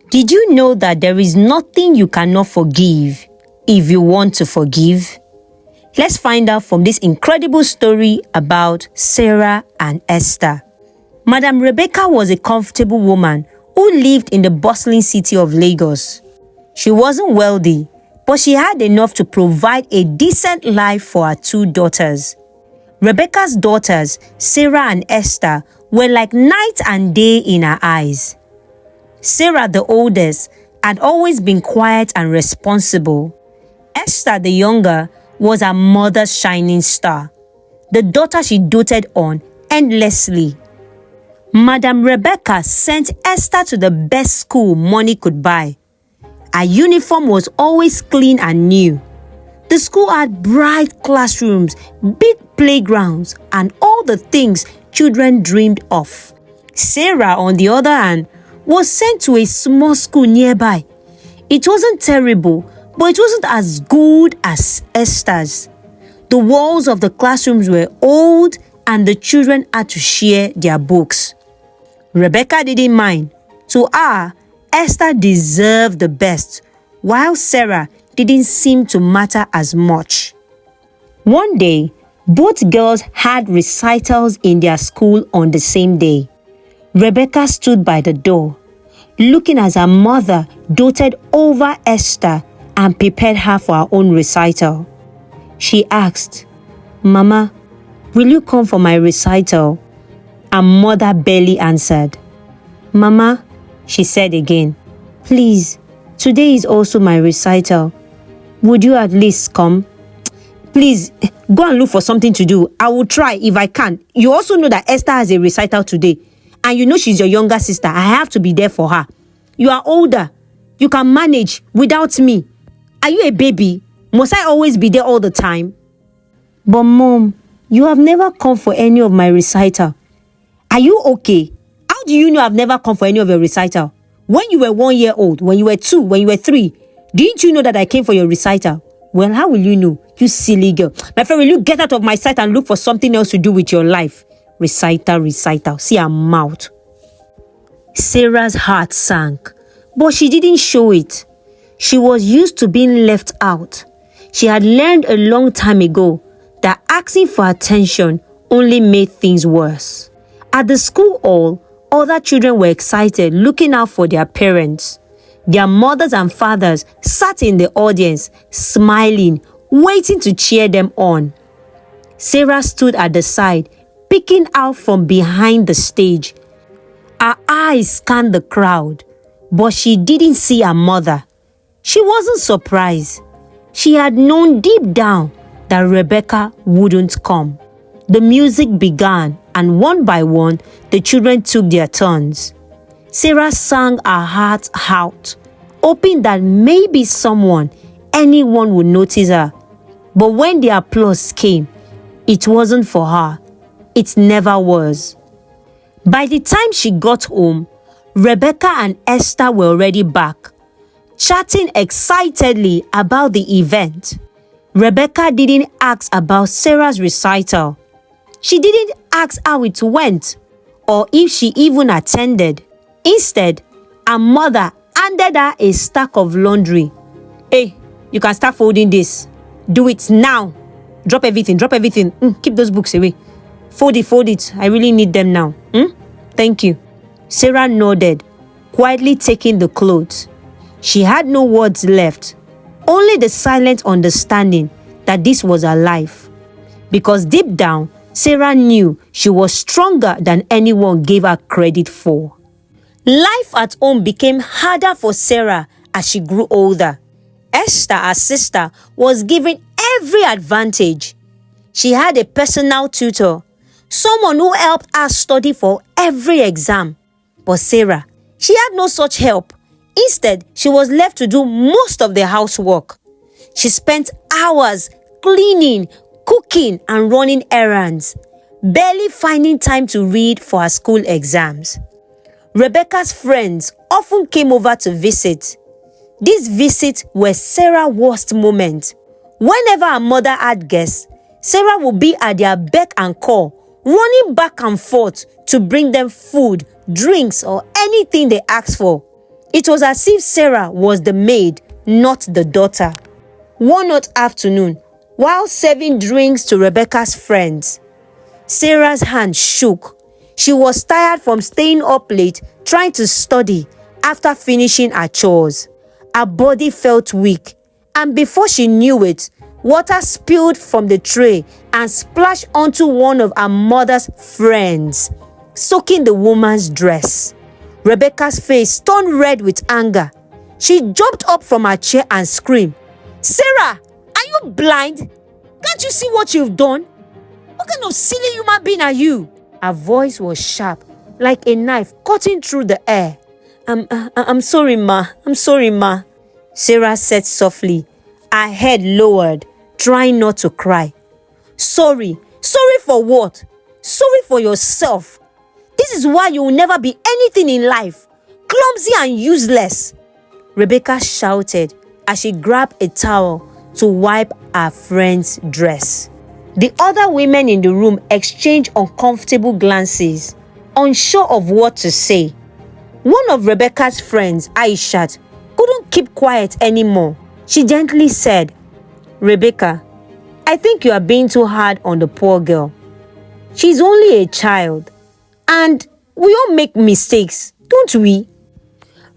Did you know that there is nothing you cannot forgive if you want to forgive? Let's find out from this incredible story about Sarah and Esther. Madam Rebecca was a comfortable woman who lived in the bustling city of Lagos. She wasn't wealthy, but she had enough to provide a decent life for her two daughters. Rebecca's daughters, Sarah and Esther, were like night and day in her eyes. Sarah, the oldest, had always been quiet and responsible. Esther, the younger, was her mother's shining star, the daughter she doted on endlessly. Madam Rebecca sent Esther to the best school money could buy. Her uniform was always clean and new. The school had bright classrooms, big playgrounds, and all the things children dreamed of. Sarah, on the other hand, was sent to a small school nearby. It wasn't terrible, but it wasn't as good as Esther's. The walls of the classrooms were old and the children had to share their books. Rebecca didn't mind. To her, Esther deserved the best, while Sarah didn't seem to matter as much. One day, both girls had recitals in their school on the same day. Rebecca stood by the door, looking as her mother doted over Esther and prepared her for her own recital. She asked, "Mama, will you come for my recital?" Her mother barely answered. "Mama," she said again, "please, today is also my recital. Would you at least come? Please, go and look for something to do. I will try if I can. You also know that Esther has a recital today. And you know she's your younger sister. I have to be there for her. You are older. You can manage without me. Are you a baby? Must I always be there all the time?" "But Mom, you have never come for any of my recital." "Are you okay? How do you know I've never come for any of your recital? When you were 1 year old, when you were 2, when you were 3, didn't you know that I came for your recital?" "Well, how will you know? You silly girl. My friend, will you get out of my sight and look for something else to do with your life? Recital. See her mouth." Sarah's heart sank, but she didn't show it. She was used to being left out. She had learned a long time ago that asking for attention only made things worse. At the school hall, other children were excited, looking out for their parents. Their mothers and fathers sat in the audience, smiling, waiting to cheer them on. Sarah stood at the side, peeking out from behind the stage. Her eyes scanned the crowd, but she didn't see her mother. She wasn't surprised. She had known deep down that Rebecca wouldn't come. The music began, and one by one, the children took their turns. Sarah sang her heart out, hoping that maybe anyone would notice her. But when the applause came, it wasn't for her. It never was. By the time she got home, Rebecca and Esther were already back, chatting excitedly about the event. Rebecca didn't ask about Sarah's recital. She didn't ask how it went or if she even attended. Instead, her mother handed her a stack of laundry. "Hey, you can start folding this. Do it now. Drop everything. Keep those books away. Fold it. I really need them now. Thank you." Sarah nodded, quietly taking the clothes. She had no words left, only the silent understanding that this was her life. Because deep down, Sarah knew she was stronger than anyone gave her credit for. Life at home became harder for Sarah as she grew older. Esther, her sister, was given every advantage. She had a personal tutor, someone who helped her study for every exam. But Sarah, she had no such help. Instead, she was left to do most of the housework. She spent hours cleaning, cooking, and running errands, barely finding time to read for her school exams. Rebecca's friends often came over to visit. These visits were Sarah's worst moment. Whenever her mother had guests, Sarah would be at their beck and call, running back and forth to bring them food, drinks, or anything they asked for. It was as if Sarah was the maid, not the daughter. One hot afternoon, while serving drinks to Rebecca's friends, Sarah's hand shook. She was tired from staying up late trying to study after finishing her chores. Her body felt weak, and before she knew it, water spilled from the tray and splashed onto one of her mother's friends, soaking the woman's dress. Rebecca's face turned red with anger. She jumped up from her chair and screamed, "Sarah, are you blind? Can't you see what you've done? What kind of silly human being are you?" Her voice was sharp, like a knife cutting through the air. I'm sorry, Ma. I'm sorry, Ma," Sarah said softly, her head lowered, trying not to cry. Sorry? Sorry for what? Sorry for yourself. This is why you will never be anything in life. Clumsy and useless," Rebecca shouted as she grabbed a towel to wipe her friend's dress. The other women in the room exchanged uncomfortable glances, unsure of what to say. One of Rebecca's friends, Aishat, couldn't keep quiet anymore. She gently said, "Rebecca, I think you are being too hard on the poor girl. She's only a child, and we all make mistakes, don't we?"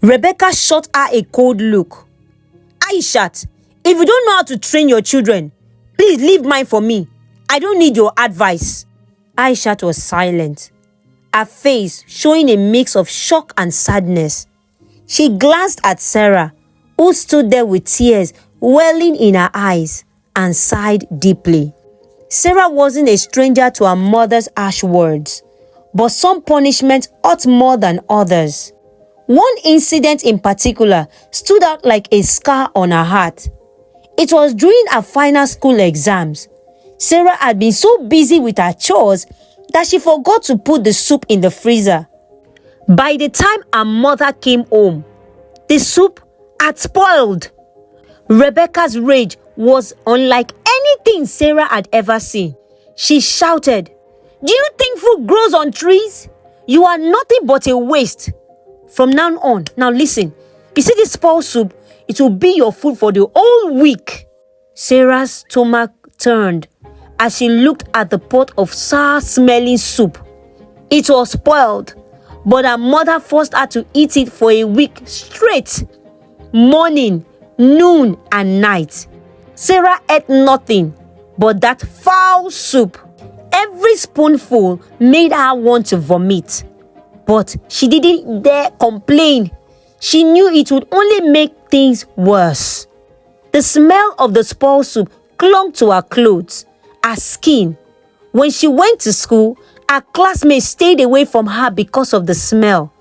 Rebecca shot her a cold look. "Aishat, if you don't know how to train your children, please leave mine for me. I don't need your advice." Aishat was silent, her face showing a mix of shock and sadness. She glanced at Sarah, who stood there with tears welling in her eyes, and sighed deeply. Sarah wasn't a stranger to her mother's harsh words, but some punishments hurt more than others. One incident in particular stood out like a scar on her heart. It was during her final school exams. Sarah had been so busy with her chores that she forgot to put the soup in the freezer. By the time her mother came home, the soup had spoiled. Rebecca's rage was unlike anything Sarah had ever seen. She shouted, "Do you think food grows on trees? You are nothing but a waste. From now on, now listen, you see this spoiled soup? It will be your food for the whole week." Sarah's stomach turned as she looked at the pot of sour-smelling soup. It was spoiled, but her mother forced her to eat it for a week straight. Morning, noon, and night. Sarah ate nothing but that foul soup. Every spoonful made her want to vomit. But she didn't dare complain. She knew it would only make things worse. The smell of the spoiled soup clung to her clothes, her skin. When she went to school, her classmates stayed away from her because of the smell.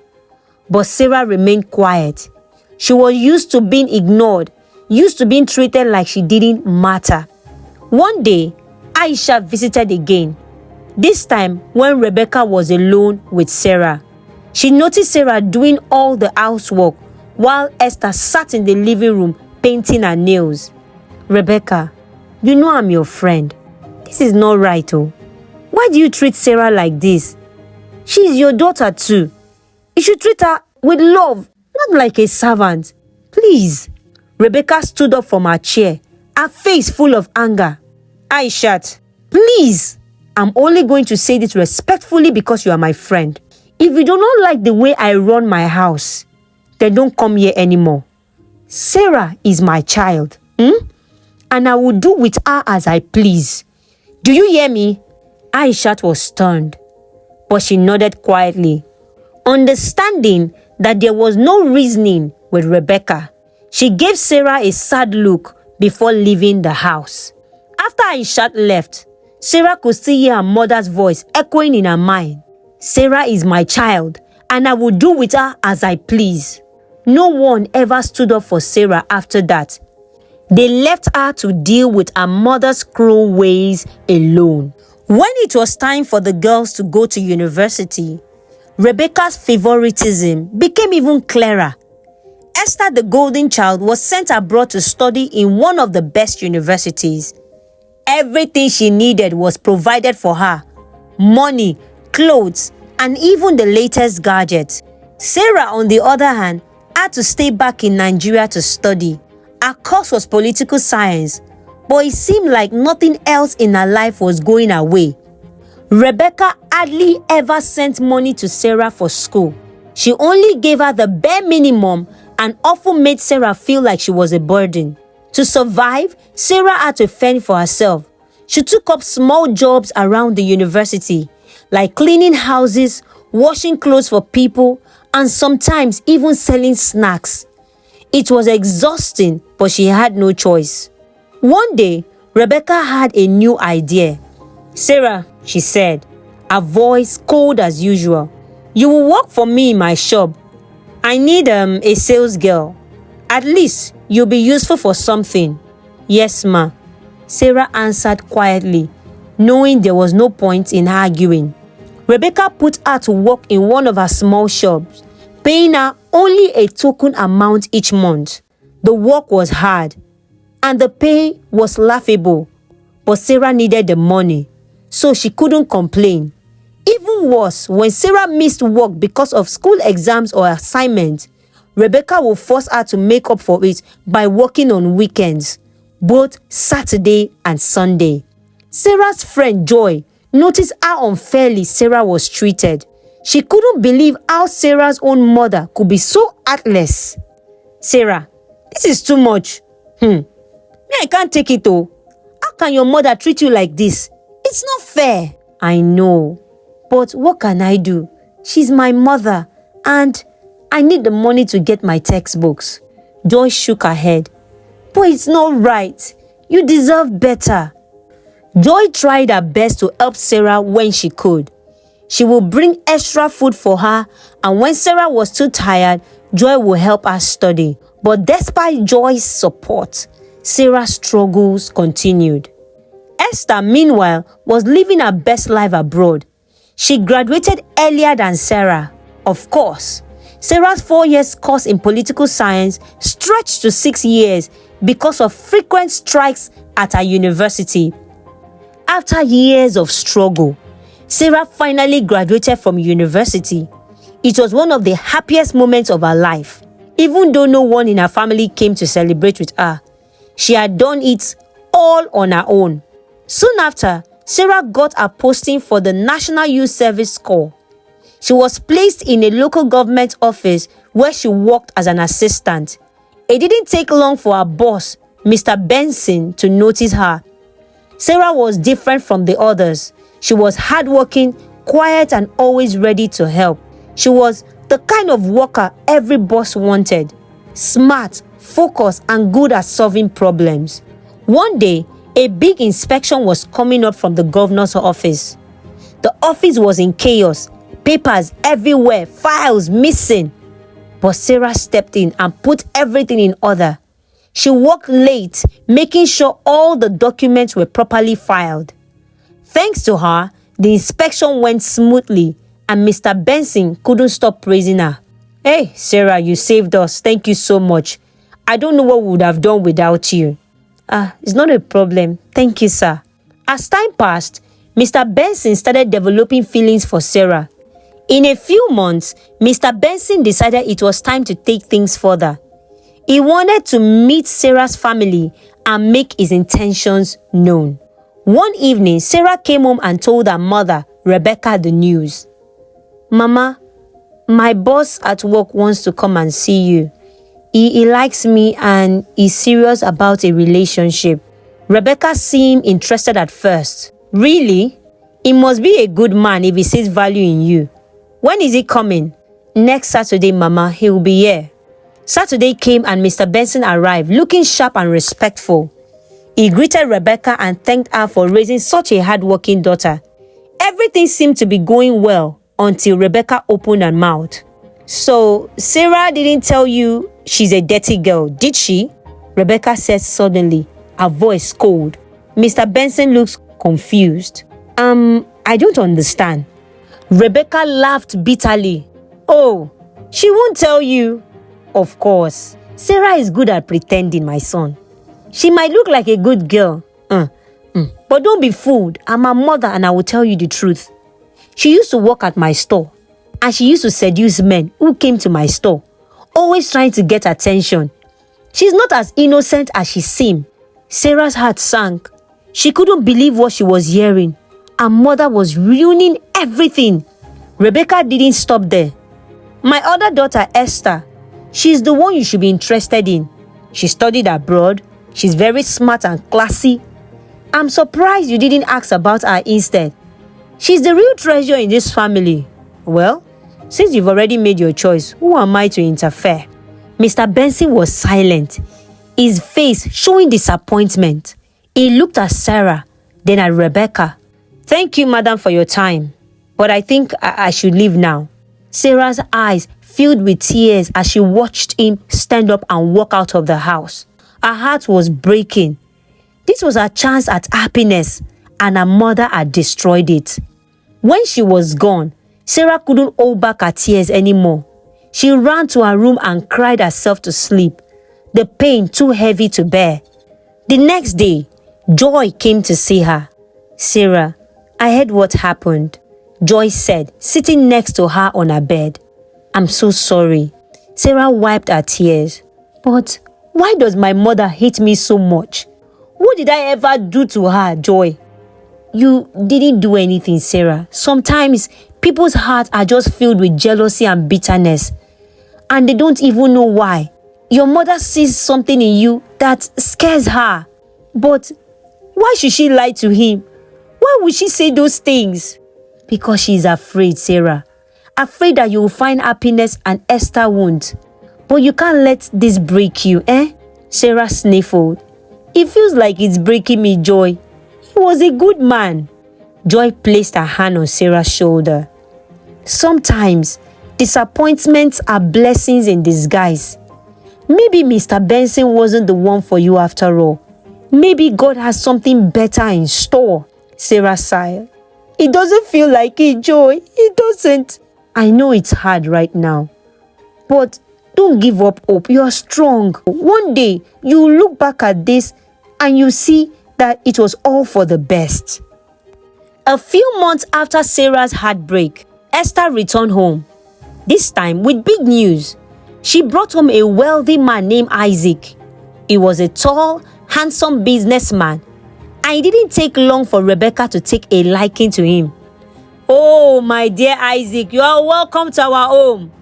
But Sarah remained quiet. She was used to being ignored, used to being treated like she didn't matter. One day, Aisha visited again. This time when Rebecca was alone with Sarah. She noticed Sarah doing all the housework while Esther sat in the living room painting her nails. "Rebecca, you know I'm your friend. This is not right, oh. Why do you treat Sarah like this? She is your daughter too. You should treat her with love, not like a servant. Please." Rebecca stood up from her chair, her face full of anger. "Aishat, please. I'm only going to say this respectfully because you are my friend. If you do not like the way I run my house, then don't come here anymore. Sarah is my child, and I will do with her as I please. Do you hear me?" Aishat was stunned, but she nodded quietly, understanding that there was no reasoning with Rebecca. She gave Sarah a sad look before leaving the house. After Aishat left, Sarah could still hear her mother's voice echoing in her mind. "Sarah is my child, and I will do with her as I please." No one ever stood up for Sarah after that. They left her to deal with her mother's cruel ways alone. When it was time for the girls to go to university, Rebecca's favoritism became even clearer. Esther, the golden child, was sent abroad to study in one of the best universities. Everything she needed was provided for her: money, clothes, and even the latest gadgets. Sarah, on the other hand, had to stay back in Nigeria to study. Her course was political science, but it seemed like nothing else in her life was going her way. Rebecca hardly ever sent money to Sarah for school. She only gave her the bare minimum and often made Sarah feel like she was a burden. To survive, Sarah had to fend for herself. She took up small jobs around the university, like cleaning houses, washing clothes for people, and sometimes even selling snacks. It was exhausting, but she had no choice. One day, Rebecca had a new idea. "Sarah," she said, her voice cold as usual, "you will work for me in my shop. I need a sales girl. At least you'll be useful for something." "Yes, ma," Sarah answered quietly, knowing there was no point in arguing. Rebecca put her to work in one of her small shops, paying her only a token amount each month. The work was hard, and the pay was laughable, but Sarah needed the money, so she couldn't complain. Even worse, when Sarah missed work because of school exams or assignments, Rebecca would force her to make up for it by working on weekends, both Saturday and Sunday. Sarah's friend Joy noticed how unfairly Sarah was treated. She couldn't believe how Sarah's own mother could be so heartless. "Sarah, this is too much. Me, I can't take it though. How can your mother treat you like this? It's not fair." "I know, but what can I do? She's my mother, and I need the money to get my textbooks." Joy shook her head. "But it's not right. You deserve better." Joy tried her best to help Sarah when she could. She would bring extra food for her, and when Sarah was too tired, Joy would help her study. But despite Joy's support, Sarah's struggles continued. Esther, meanwhile, was living her best life abroad. She graduated earlier than Sarah. Of course, Sarah's 4 years course in political science stretched to 6 years because of frequent strikes at her university. After years of struggle, Sarah finally graduated from university. It was one of the happiest moments of her life. Even though no one in her family came to celebrate with her, she had done it all on her own. Soon after, Sarah got a posting for the National Youth Service Corps. She was placed in a local government office where she worked as an assistant. It didn't take long for her boss, Mr. Benson, to notice her. Sarah was different from the others. She was hardworking, quiet, and always ready to help. She was the kind of worker every boss wanted. Smart, focused, and good at solving problems. One day, a big inspection was coming up from the governor's office. The office was in chaos, papers everywhere, files missing. But Sarah stepped in and put everything in order. She worked late, making sure all the documents were properly filed. Thanks to her, the inspection went smoothly, and Mr. Benson couldn't stop praising her. "Hey, Sarah, you saved us. Thank you so much. I don't know what we would have done without you." It's not a problem. Thank you, sir." As time passed, Mr. Benson started developing feelings for Sarah. In a few months, Mr. Benson decided it was time to take things further. He wanted to meet Sarah's family and make his intentions known. One evening, Sarah came home and told her mother, Rebecca, the news. "Mama, my boss at work wants to come and see you. He likes me and is serious about a relationship." Rebecca seemed interested at first. "Really? He must be a good man if he sees value in you. When is he coming?" "Next Saturday, Mama. He will be here." Saturday came and Mr. Benson arrived, looking sharp and respectful. He greeted Rebecca and thanked her for raising such a hardworking daughter. Everything seemed to be going well until Rebecca opened her mouth. "So, Sarah didn't tell you she's a dirty girl, did she?" Rebecca said suddenly, her voice cold. Mr. Benson looked confused. I don't understand." Rebecca laughed bitterly. "Oh, she won't tell you." "Of course. Sarah is good at pretending, my son. She might look like a good girl. But don't be fooled. I'm her mother and I will tell you the truth. She used to work at my store, and she used to seduce men who came to my store. always trying to get attention. She's not as innocent as she seemed. Sarah's heart sank. She couldn't believe what she was hearing. Her mother was ruining everything. Rebecca didn't stop there. My other daughter, Esther, she's the one you should be interested in. She studied abroad. She's very smart and classy. I'm surprised you didn't ask about her instead. She's the real treasure in this family. Well, since you've already made your choice, who am I to interfere? Mr. Benson was silent, his face showing disappointment. He looked at Sarah, then at Rebecca. Thank you, madam, for your time, but I think I should leave now. Sarah's eyes filled with tears as she watched him stand up and walk out of the house. Her heart was breaking. This was her chance at happiness, and her mother had destroyed it. When she was gone, Sarah couldn't hold back her tears anymore. She ran to her room and cried herself to sleep, the pain too heavy to bear. The next day, Joy came to see her. Sarah, I heard what happened, Joy said, sitting next to her on her bed. I'm so sorry. Sarah wiped her tears. But why does my mother hate me so much? What did I ever do to her, Joy? You didn't do anything, Sarah. Sometimes people's hearts are just filled with jealousy and bitterness, and they don't even know why. Your mother sees something in you that scares her. But why should she lie to him? Why would she say those things? Because she's afraid, Sarah. Afraid that you will find happiness and Esther won't. But you can't let this break you, eh? Sarah sniffled. It feels like it's breaking me, Joy. He was a good man. Joy placed her hand on Sarah's shoulder. Sometimes, disappointments are blessings in disguise. Maybe Mr. Benson wasn't the one for you after all. Maybe God has something better in store. Sarah sighed. It doesn't feel like it, Joy. It doesn't. I know it's hard right now. But don't give up hope. You are strong. One day, you'll look back at this and you see that it was all for the best. A few months after Sarah's heartbreak, Esther returned home. This time with big news. She brought home a wealthy man named Isaac. He was a tall, handsome businessman, and it didn't take long for Rebecca to take a liking to him. Oh, my dear Isaac, you are welcome to our home.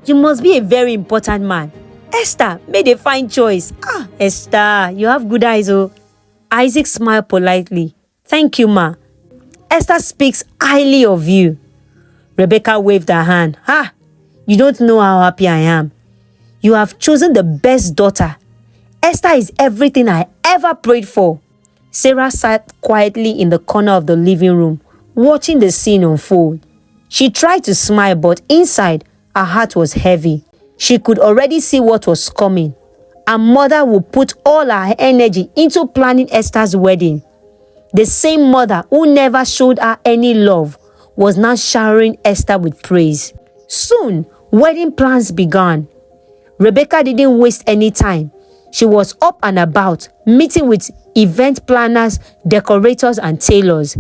You must be a very important man. Esther made a fine choice. Esther, you have good eyes, oh. Isaac smiled politely. Thank you, ma. Esther speaks highly of you. Rebecca waved her hand. You don't know how happy I am. You have chosen the best daughter. Esther is everything I ever prayed for. Sarah sat quietly in the corner of the living room, watching the scene unfold. She tried to smile, but inside, her heart was heavy. She could already see what was coming. Her mother would put all her energy into planning Esther's wedding. The same mother who never showed her any love was now showering Esther with praise. Soon, wedding plans began. Rebecca didn't waste any time. She was up and about, meeting with event planners, decorators, and tailors.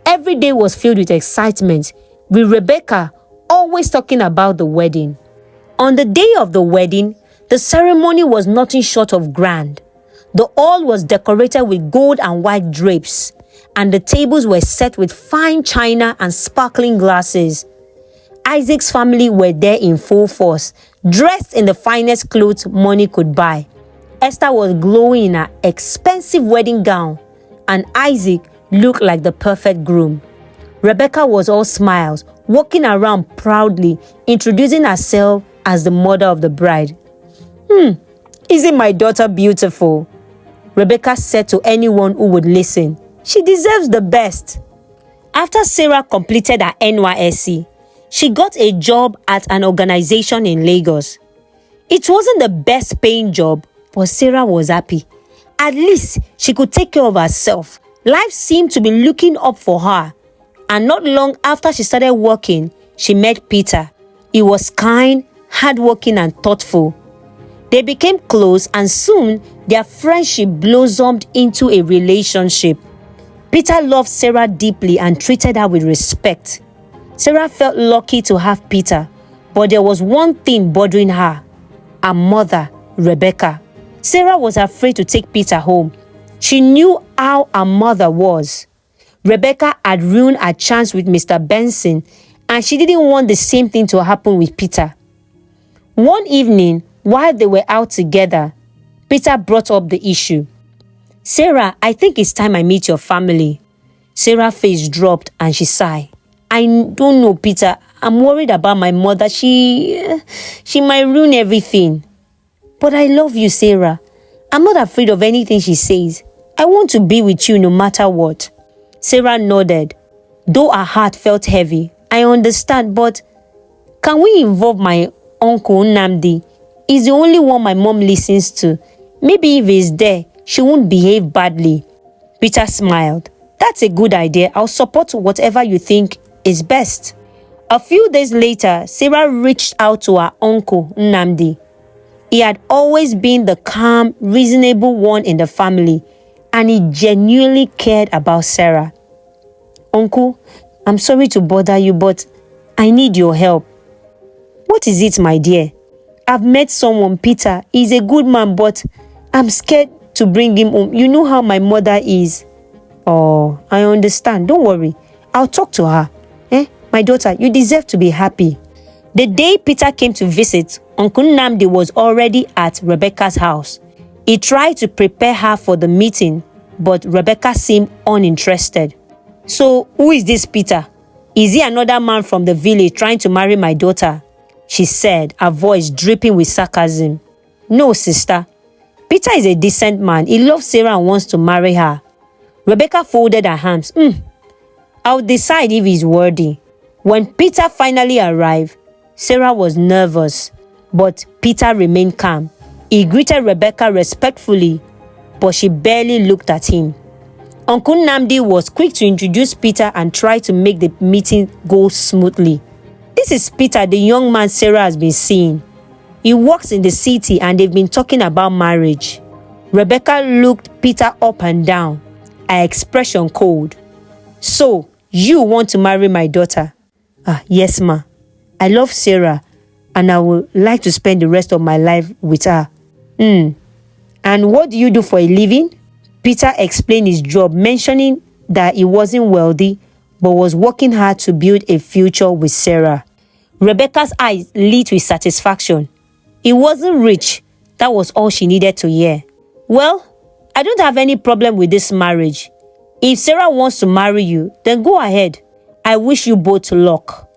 Every day was filled with excitement, with Rebecca always talking about the wedding. On the day of the wedding, the ceremony was nothing short of grand. The hall was decorated with gold and white drapes, and the tables were set with fine china and sparkling glasses. Isaac's family were there in full force, dressed in the finest clothes money could buy. Esther was glowing in her expensive wedding gown, and Isaac looked like the perfect groom. Rebecca was all smiles, walking around proudly, introducing herself as the mother of the bride. Isn't my daughter beautiful? Rebecca said to anyone who would listen. She deserves the best. After Sarah completed her NYSC, she got a job at an organization in Lagos. It wasn't the best paying job, but Sarah was happy. At least she could take care of herself. Life seemed to be looking up for her. And not long after she started working, she met Peter. He was kind, hardworking, and thoughtful. They became close, and soon their friendship blossomed into a relationship. Peter loved Sarah deeply and treated her with respect. Sarah felt lucky to have Peter, but there was one thing bothering her. her mother, Rebecca. Sarah was afraid to take Peter home. She knew how her mother was. Rebecca had ruined her chance with Mr. Benson, and she didn't want the same thing to happen with Peter. One evening, while they were out together, Peter brought up the issue. "Sarah, I think it's time I meet your family." Sarah's face dropped and she sighed. "I don't know, Peter. I'm worried about my mother. She might ruin everything." "But I love you, Sarah. I'm not afraid of anything she says. I want to be with you no matter what." Sarah nodded, though her heart felt heavy. "I understand, but can we involve my uncle Nnamdi? He's the only one my mom listens to. Maybe if he's there, she won't behave badly." Peter smiled. "That's a good idea. I'll support whatever you think is best." A few days later, Sarah reached out to her uncle Nnamdi. He had always been the calm, reasonable one in the family, and he genuinely cared about Sarah. "Uncle, I'm sorry to bother you, but I need your help." "What is it, my dear?" "I've met someone, Peter. He's a good man, but I'm scared to bring him home. You know how my mother is." "Oh, I understand. Don't worry. I'll talk to her. My daughter, you deserve to be happy." The day Peter came to visit, Uncle Nnamdi was already at Rebecca's house. He tried to prepare her for the meeting, but Rebecca seemed uninterested. "So, who is this Peter? Is he another man from the village trying to marry my daughter?" she said, her voice dripping with sarcasm. "No, sister. Peter is a decent man. He loves Sarah and wants to marry her." Rebecca folded her hands. "I'll decide if he's worthy." When Peter finally arrived, Sarah was nervous, but Peter remained calm. He greeted Rebecca respectfully, but she barely looked at him. Uncle Nnamdi was quick to introduce Peter and try to make the meeting go smoothly. "This is Peter, the young man Sarah has been seeing. He works in the city and they've been talking about marriage." Rebecca looked Peter up and down, her expression cold. "So, you want to marry my daughter?" "Yes, ma. I love Sarah and I would like to spend the rest of my life with her." "And what do you do for a living?" Peter explained his job, mentioning that he wasn't wealthy but was working hard to build a future with Sarah. Rebecca's eyes lit with satisfaction. He wasn't rich. That was all she needed to hear. "Well, I don't have any problem with this marriage. If Sarah wants to marry you, then go ahead. I wish you both luck."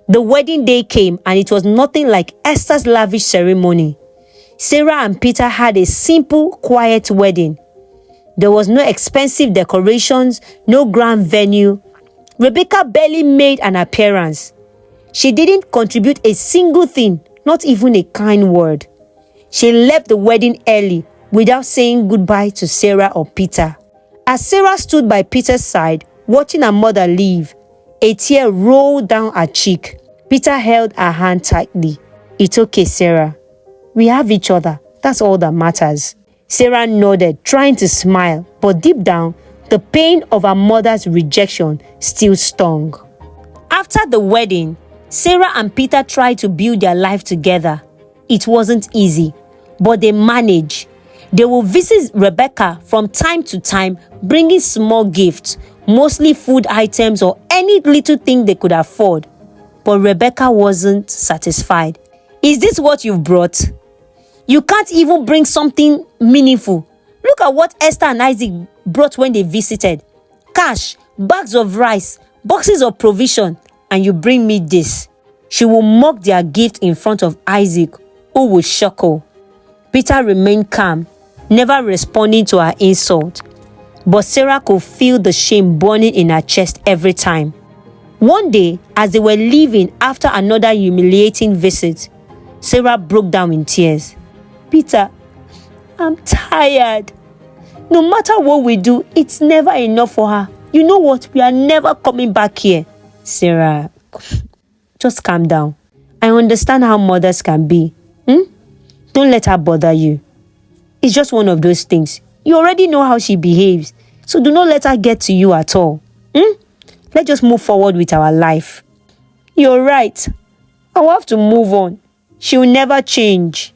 The wedding day came and it was nothing like Esther's lavish ceremony. Sarah and Peter had a simple, quiet wedding. There was no expensive decorations, no grand venue. Rebecca barely made an appearance. She didn't contribute a single thing, not even a kind word. She left the wedding early without saying goodbye to Sarah or Peter. As Sarah stood by Peter's side, watching her mother leave, a tear rolled down her cheek. Peter held her hand tightly. "It's okay, Sarah. We have each other. That's all that matters." Sarah nodded, trying to smile, but deep down, the pain of her mother's rejection still stung. After the wedding, Sarah and Peter tried to build their life together. It wasn't easy, but they managed. They would visit Rebecca from time to time, bringing small gifts, mostly food items or any little thing they could afford. But Rebecca wasn't satisfied. "Is this what you've brought? You can't even bring something meaningful. Look at what Esther and Isaac brought when they visited. Cash, bags of rice, boxes of provision, and you bring me this." She would mock their gift in front of Isaac, who would chuckle. Peter remained calm, never responding to her insult. But Sarah could feel the shame burning in her chest every time. One day, as they were leaving after another humiliating visit, Sarah broke down in tears. "Peter, I'm tired. No matter what we do, it's never enough for her. You know what? We are never coming back here." "Sarah, just calm down. I understand how mothers can be. Don't let her bother you. It's just one of those things. You already know how she behaves, so do not let her get to you at all. Let's just move forward with our life." "You're right. I'll have to move on. She'll never change."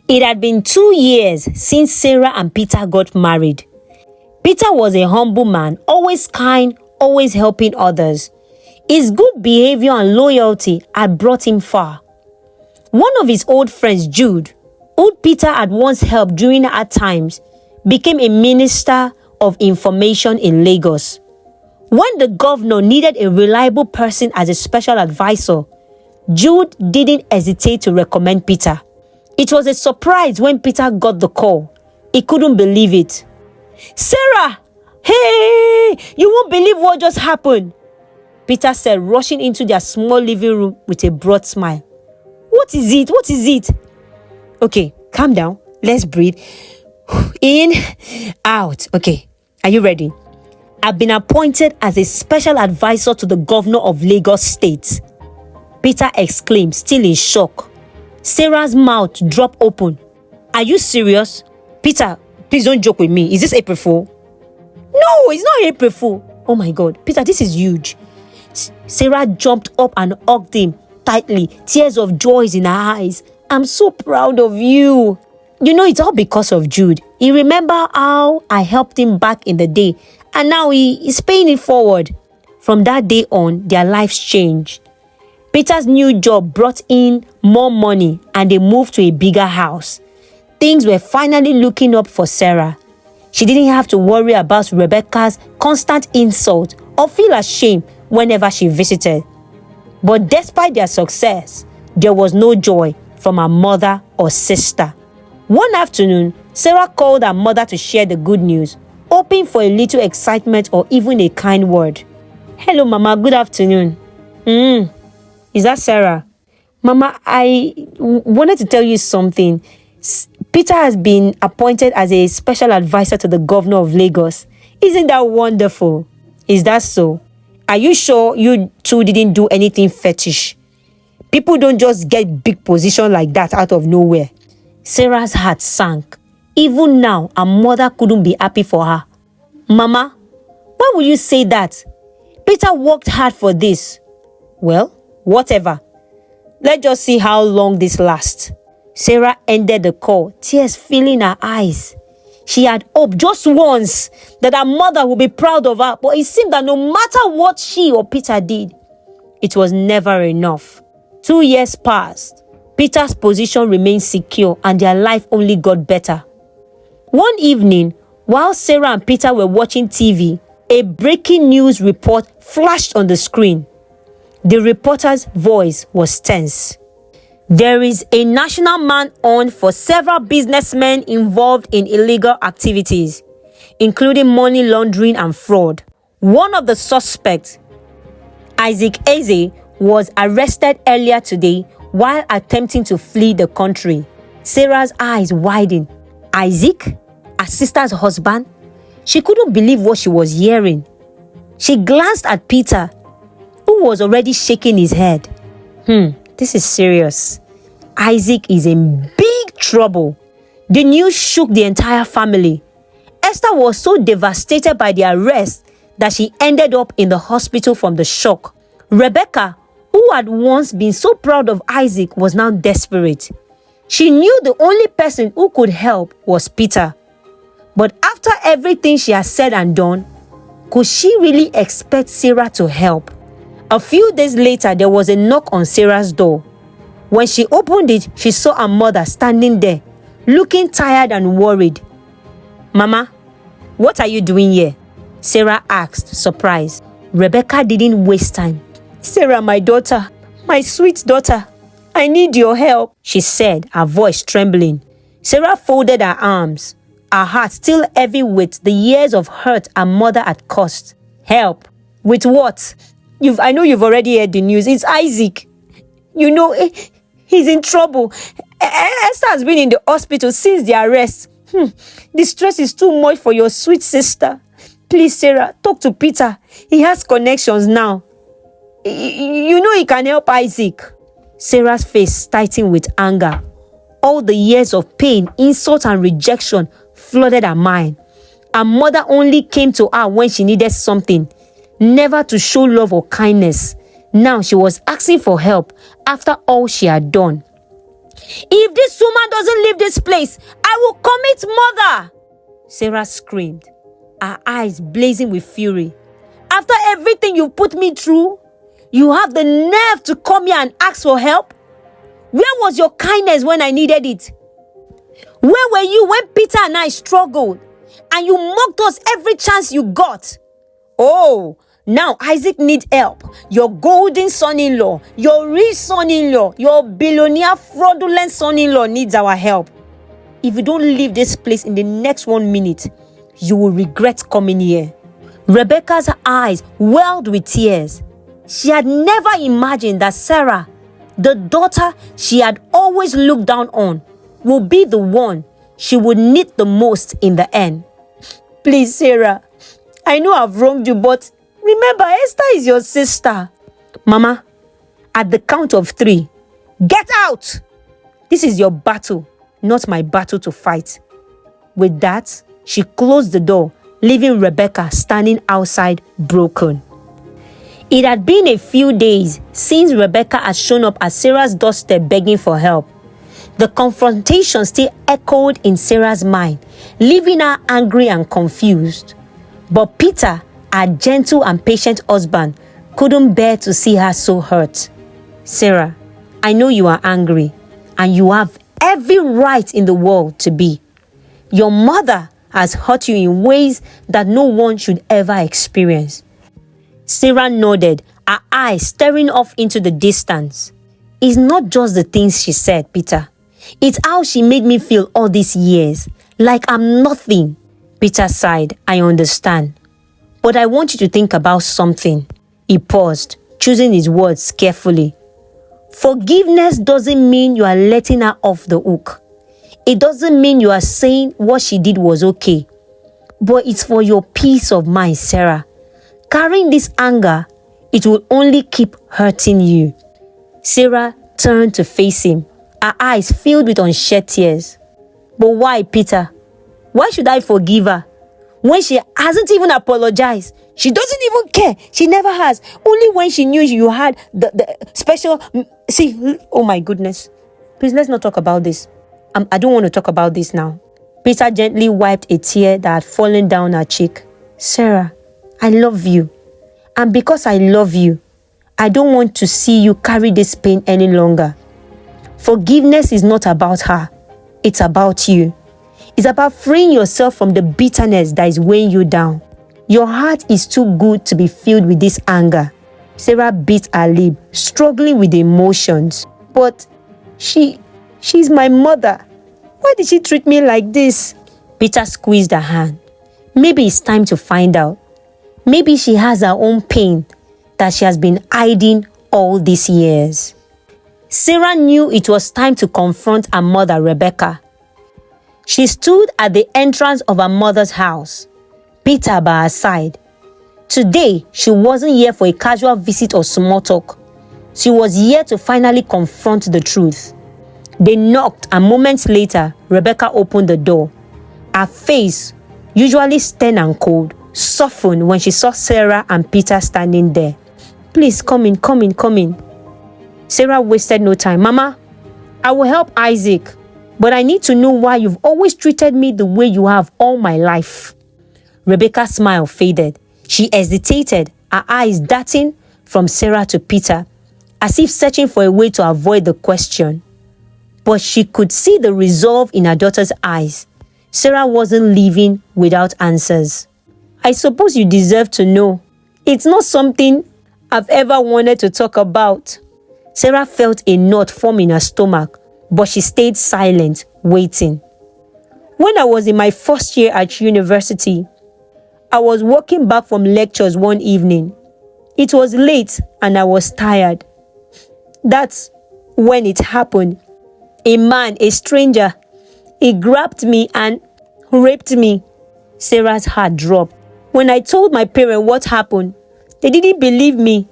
It had been 2 years since Sarah and Peter got married. Peter was a humble man, always kind, always helping others. His good behavior and loyalty had brought him far. One of his old friends, Jude, who Peter had once helped during hard times, became a minister of information in Lagos. When the governor needed a reliable person as a special advisor, Jude didn't hesitate to recommend Peter. It was a surprise when Peter got the call. He couldn't believe it. "Sarah! Hey! You won't believe what just happened," Peter said, rushing into their small living room with a broad smile. What is it? What is it? Okay, calm down. Let's breathe. In, out. Okay, are you ready? I've been appointed as a special advisor to the governor of Lagos State. Peter exclaimed, still in shock. Sarah's mouth dropped open. Are you serious? Peter, please don't joke with me. Is this April Fool? No, it's not April Fool. Oh my God, Peter, this is huge. Sarah jumped up and hugged him tightly, tears of joy in her eyes. I'm so proud of you. You know, it's all because of Jude. He remembered how I helped him back in the day, and now he is paying it forward. From that day on, their lives changed. Peter's new job brought in more money, and they moved to a bigger house. Things were finally looking up for Sarah. She didn't have to worry about Rebecca's constant insult or feel ashamed whenever she visited. But despite their success, there was no joy from her mother or sister. One afternoon, Sarah called her mother to share the good news, hoping for a little excitement or even a kind word. Hello, Mama. Good afternoon. Is that Sarah? Mama, I wanted to tell you something. Peter has been appointed as a special advisor to the governor of Lagos. Isn't that wonderful? Is that so? Are you sure you two didn't do anything fetish? People don't just get big position like that out of nowhere. Sarah's heart sank. Even now, her mother couldn't be happy for her. Mama, why would you say that? Peter worked hard for this. Well, whatever. Let's just see how long this lasts. Sarah ended the call, tears filling her eyes. She had hoped just once that her mother would be proud of her, but it seemed that no matter what she or Peter did, it was never enough. 2 years passed. Peter's position remained secure and their life only got better. One evening, while Sarah and Peter were watching TV, a breaking news report flashed on the screen. The reporter's voice was tense. There is a national man-hunt for several businessmen involved in illegal activities, including money laundering and fraud. One of the suspects, Isaac Eze, was arrested earlier today while attempting to flee the country. Sarah's eyes widened. Isaac? Her sister's husband? She couldn't believe what she was hearing. She glanced at Peter, who was already shaking his head. This is serious. Isaac is in big trouble. The news shook the entire family. Esther was so devastated by the arrest that she ended up in the hospital from the shock. Rebecca, who had once been so proud of Isaac, was now desperate. She knew the only person who could help was Peter. But after everything she had said and done, could she really expect Sarah to help? A few days later, there was a knock on Sarah's door. When she opened it, she saw her mother standing there, looking tired and worried. Mama, what are you doing here? Sarah asked, surprised. Rebecca didn't waste time. Sarah, my daughter, my sweet daughter, I need your help, she said, her voice trembling. Sarah folded her arms, her heart still heavy with the years of hurt her mother had caused. Help? With what? I know you've already heard the news. It's Isaac. You know, he's in trouble. Esther has been in the hospital since the arrest. The stress is too much for your sweet sister. Please, Sarah, talk to Peter. He has connections now. You know he can help Isaac. Sarah's face tightened with anger. All the years of pain, insult, and rejection flooded her mind. Her mother only came to her when she needed something, never to show love or kindness. Now she was asking for help after all she had done. If this woman doesn't leave this place, I will commit murder, Sarah screamed, her eyes blazing with fury. After everything you put me through, you have the nerve to come here and ask for help? Where was your kindness when I needed it? Where were you when Peter and I struggled and you mocked us every chance you got? Oh, now Isaac needs help. Your golden son-in-law, your rich son-in-law, your billionaire fraudulent son-in-law needs our help. If you don't leave this place in the next 1 minute, you will regret coming here. Rebecca's eyes welled with tears. She had never imagined that Sarah, the daughter she had always looked down on, would be the one she would need the most in the end. Please, Sarah, I know I've wronged you, but remember, Esther is your sister. Mama, at the count of 3, get out! This is your battle, not my battle to fight. With that, she closed the door, leaving Rebecca standing outside broken. It had been a few days since Rebecca had shown up at Sarah's doorstep begging for help. The confrontation still echoed in Sarah's mind, leaving her angry and confused. But Peter, her gentle and patient husband, couldn't bear to see her so hurt. Sarah, I know you are angry, and you have every right in the world to be. Your mother has hurt you in ways that no one should ever experience. Sarah nodded, her eyes staring off into the distance. It's not just the things she said, Peter. It's how she made me feel all these years, like I'm nothing. Peter sighed, I understand. But I want you to think about something. He paused, choosing his words carefully. Forgiveness doesn't mean you are letting her off the hook. It doesn't mean you are saying what she did was okay. But it's for your peace of mind, Sarah. Carrying this anger, it will only keep hurting you. Sarah turned to face him, her eyes filled with unshed tears. But why, Peter? Why should I forgive her? When she hasn't even apologized. She doesn't even care. She never has. Only when she knew you had the special... See, oh my goodness. Please, let's not talk about this. I don't want to talk about this now. Peter gently wiped a tear that had fallen down her cheek. Sarah, I love you. And because I love you, I don't want to see you carry this pain any longer. Forgiveness is not about her. It's about you. It's about freeing yourself from the bitterness that is weighing you down. Your heart is too good to be filled with this anger. Sarah bit her lip, struggling with the emotions. But she's my mother. Why did she treat me like this? Peter squeezed her hand. Maybe it's time to find out. Maybe she has her own pain that she has been hiding all these years. Sarah knew it was time to confront her mother, Rebecca. She stood at the entrance of her mother's house, Peter by her side. Today, she wasn't here for a casual visit or small talk. She was here to finally confront the truth. They knocked, and moments later, Rebecca opened the door. Her face, usually stern and cold, softened when she saw Sarah and Peter standing there. Please, come in. Sarah wasted no time. Mama, I will help Isaac, but I need to know why you've always treated me the way you have all my life. Rebecca's smile faded. She hesitated, her eyes darting from Sarah to Peter, as if searching for a way to avoid the question. But she could see the resolve in her daughter's eyes. Sarah wasn't leaving without answers. I suppose you deserve to know. It's not something I've ever wanted to talk about. Sarah felt a knot form in her stomach, but she stayed silent, waiting. When I was in my first year at university, I was walking back from lectures one evening. It was late and I was tired. That's when it happened. A man, a stranger, he grabbed me and raped me. Sarah's heart dropped. When I told my parents what happened, they didn't believe me.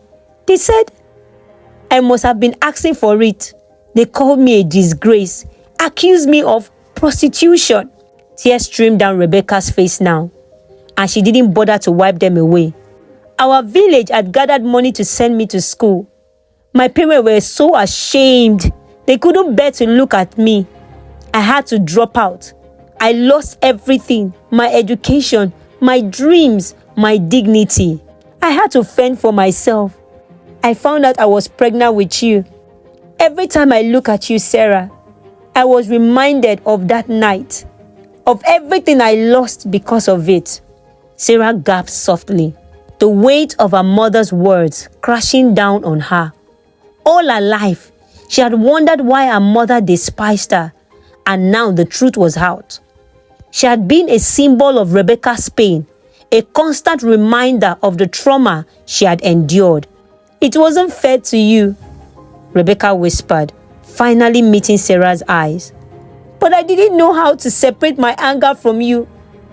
They said I must have been asking for it. They called me a disgrace, accused me of prostitution. Tears streamed down Rebecca's face now, and she didn't bother to wipe them away. Our village had gathered money to send me to school. My parents were so ashamed. They couldn't bear to look at me. I had to drop out. I lost everything, my education, my dreams, my dignity. I had to fend for myself. I found out I was pregnant with you. Every time I look at you, Sarah, I was reminded of that night, of everything I lost because of it. Sarah gasped softly, the weight of her mother's words crashing down on her. All her life, she had wondered why her mother despised her, and now the truth was out. She had been a symbol of Rebecca's pain, a constant reminder of the trauma she had endured. It wasn't fair to you, Rebecca whispered, finally meeting Sarah's eyes. But I didn't know how to separate my anger from you.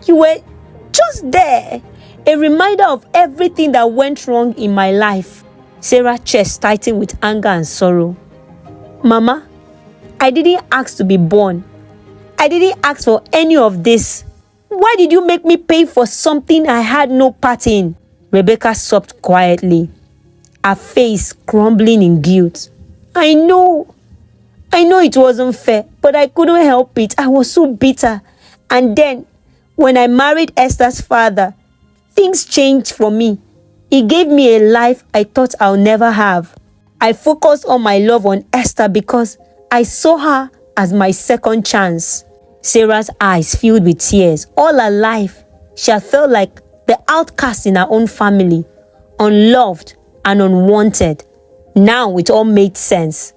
You were just there, a reminder of everything that went wrong in my life. Sarah's chest tightened with anger and sorrow. Mama, I didn't ask to be born. I didn't ask for any of this. Why did you make me pay for something I had no part in? Rebecca sobbed quietly, her face crumbling in guilt. I know it wasn't fair, but I couldn't help it. I was so bitter. And then, when I married Esther's father, things changed for me. He gave me a life I thought I'll never have. I focused all my love on Esther because I saw her as my second chance. Sarah's eyes filled with tears. All her life, she had felt like the outcast in her own family, unloved and unwanted. Now it all made sense,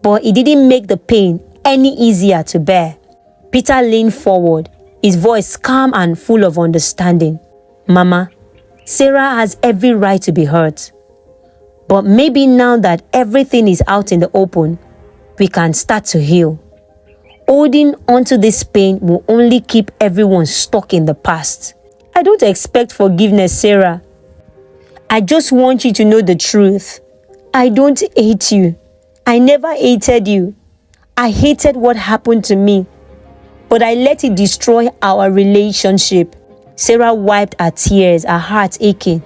but it didn't make the pain any easier to bear. Peter leaned forward, his voice calm and full of understanding. Mama, Sarah has every right to be hurt. But maybe now that everything is out in the open, we can start to heal. Holding onto this pain will only keep everyone stuck in the past. I don't expect forgiveness, Sarah. I just want you to know the truth. I don't hate you. I never hated you. I hated what happened to me, but I let it destroy our relationship. Sarah wiped her tears, her heart aching.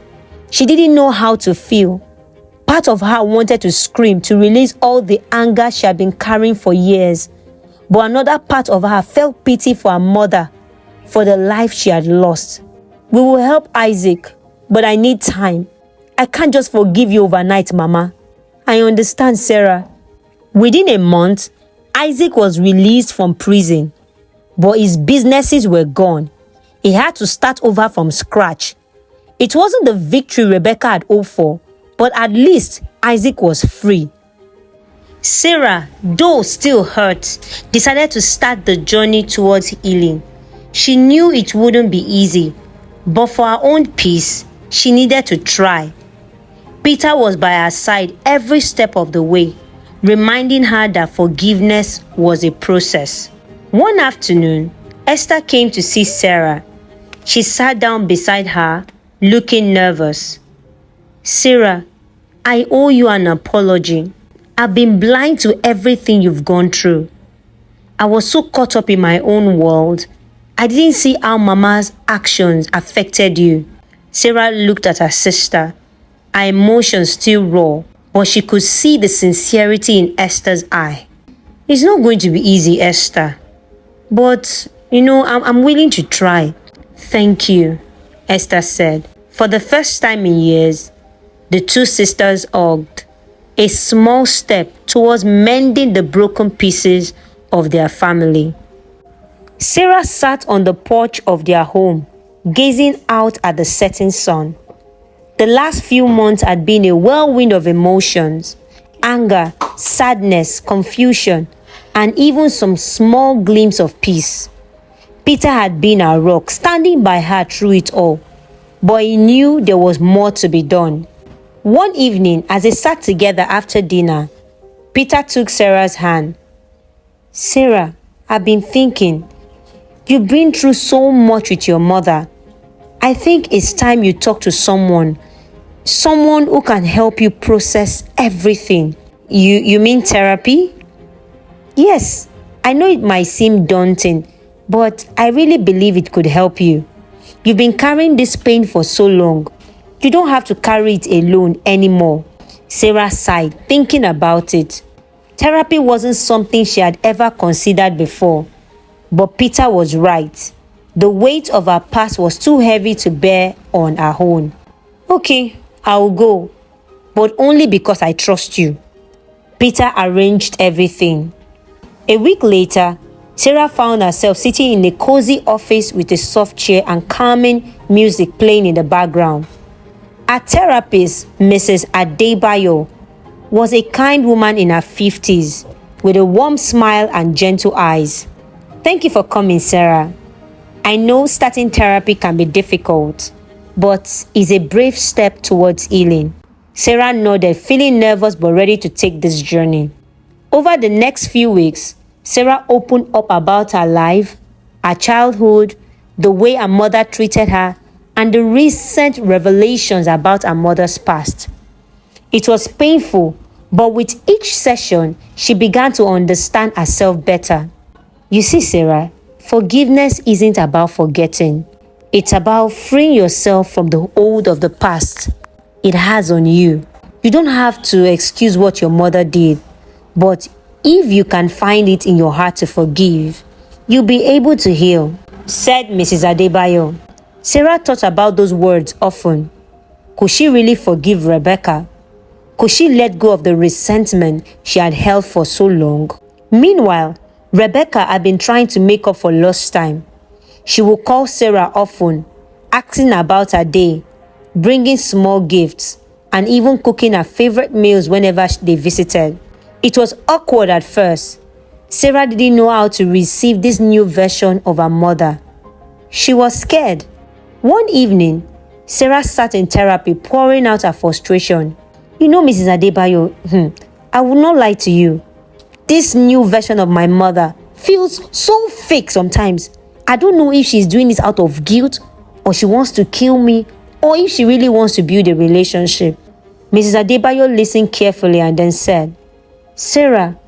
She didn't know how to feel. Part of her wanted to scream to release all the anger she had been carrying for years. But another part of her felt pity for her mother, for the life she had lost. We will help Isaac, but I need time. I can't just forgive you overnight, Mama. I understand, Sarah. Within a month, Isaac was released from prison, but his businesses were gone. He had to start over from scratch. It wasn't the victory Rebecca had hoped for, but at least Isaac was free. Sarah, though still hurt, decided to start the journey towards healing. She knew it wouldn't be easy, but for her own peace, she needed to try. Peter was by her side every step of the way, reminding her that forgiveness was a process. One afternoon, Esther came to see Sarah. She sat down beside her, looking nervous. Sarah, I owe you an apology. I've been blind to everything you've gone through. I was so caught up in my own world. I didn't see how Mama's actions affected you. Sarah looked at her sister, her emotions still raw, but she could see the sincerity in Esther's eye. It's not going to be easy, Esther. But, I'm willing to try. Thank you, Esther said. For the first time in years, the two sisters hugged, a small step towards mending the broken pieces of their family. Sarah sat on the porch of their home, gazing out at the setting sun. The last few months had been a whirlwind of emotions, anger, sadness, confusion, and even some small glimpse of peace. Peter had been her rock, standing by her through it all, but he knew there was more to be done. One evening, as they sat together after dinner, Peter took Sarah's hand. Sarah, I've been thinking, you've been through so much with your mother. I think it's time you talk to someone who can help you process everything. You mean therapy? Yes, I know it might seem daunting, but I really believe it could help you. You've been carrying this pain for so long. You don't have to carry it alone anymore. Sarah sighed, thinking about it. Therapy wasn't something she had ever considered before. But Peter was right. The weight of her past was too heavy to bear on her own. Okay, I'll go, but only because I trust you. Peter arranged everything. A week later, Sarah found herself sitting in a cozy office with a soft chair and calming music playing in the background. Her therapist, Mrs. Adebayo, was a kind woman in her 50s with a warm smile and gentle eyes. Thank you for coming, Sarah. I know starting therapy can be difficult, but it's a brave step towards healing. Sarah nodded, feeling nervous but ready to take this journey. Over the next few weeks, Sarah opened up about her life, her childhood, the way her mother treated her, and the recent revelations about her mother's past. It was painful, but with each session, she began to understand herself better. You see, Sarah, forgiveness isn't about forgetting. It's about freeing yourself from the hold of the past it has on you. You don't have to excuse what your mother did, but if you can find it in your heart to forgive, you'll be able to heal, said Mrs. Adebayo. Sarah thought about those words often. Could she really forgive Rebecca? Could she let go of the resentment she had held for so long? Meanwhile, Rebecca had been trying to make up for lost time. She would call Sarah often, asking about her day, bringing small gifts, and even cooking her favorite meals whenever they visited. It was awkward at first. Sarah didn't know how to receive this new version of her mother. She was scared. One evening, Sarah sat in therapy pouring out her frustration. You know, Mrs. Adebayo, I will not lie to you. This new version of my mother feels so fake sometimes. I don't know if she's doing this out of guilt, or she wants to kill me, or if she really wants to build a relationship. Mrs. Adebayo listened carefully and then said, Sarah,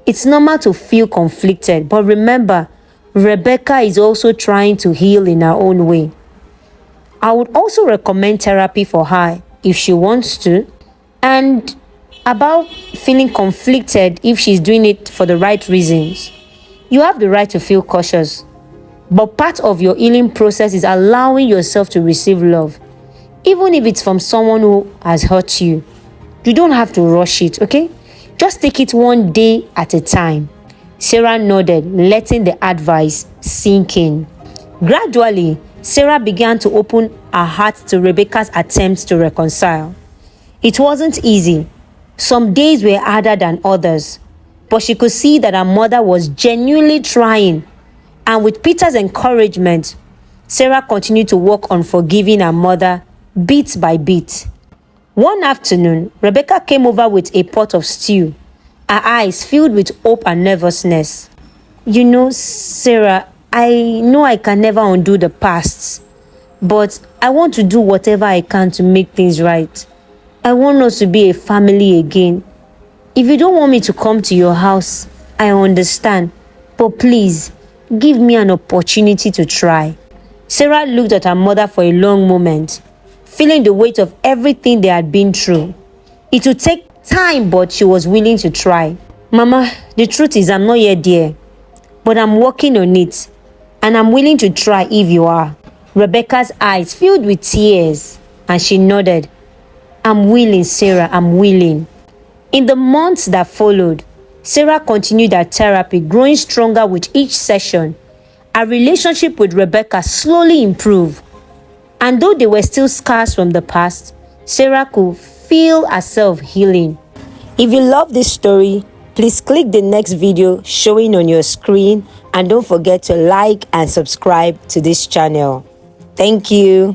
it's normal to feel conflicted, but remember, Rebecca is also trying to heal in her own way. I would also recommend therapy for her if she wants to, and about feeling conflicted if she's doing it for the right reasons. You have the right to feel cautious, but part of your healing process is allowing yourself to receive love, even if it's from someone who has hurt you. You don't have to rush it, okay? Just take it one day at a time. Sarah nodded, letting the advice sink in. Gradually, Sarah began to open her heart to Rebecca's attempts to reconcile. It wasn't easy. Some days were harder than others, but she could see that her mother was genuinely trying. And with Peter's encouragement, Sarah continued to work on forgiving her mother bit by bit. One afternoon, Rebecca came over with a pot of stew, her eyes filled with hope and nervousness. You know, Sarah, I know I can never undo the past, but I want to do whatever I can to make things right. I want us to be a family again. If you don't want me to come to your house, I understand. But please, give me an opportunity to try. Sarah looked at her mother for a long moment, feeling the weight of everything they had been through. It would take time, but she was willing to try. Mama, the truth is I'm not yet there, but I'm working on it, and I'm willing to try if you are. Rebecca's eyes filled with tears, and she nodded. I'm willing, Sarah, I'm willing. In the months that followed, Sarah continued her therapy, growing stronger with each session. Her relationship with Rebecca slowly improved. And though there were still scars from the past, Sarah could feel herself healing. If you love this story, please click the next video showing on your screen and don't forget to like and subscribe to this channel. Thank you.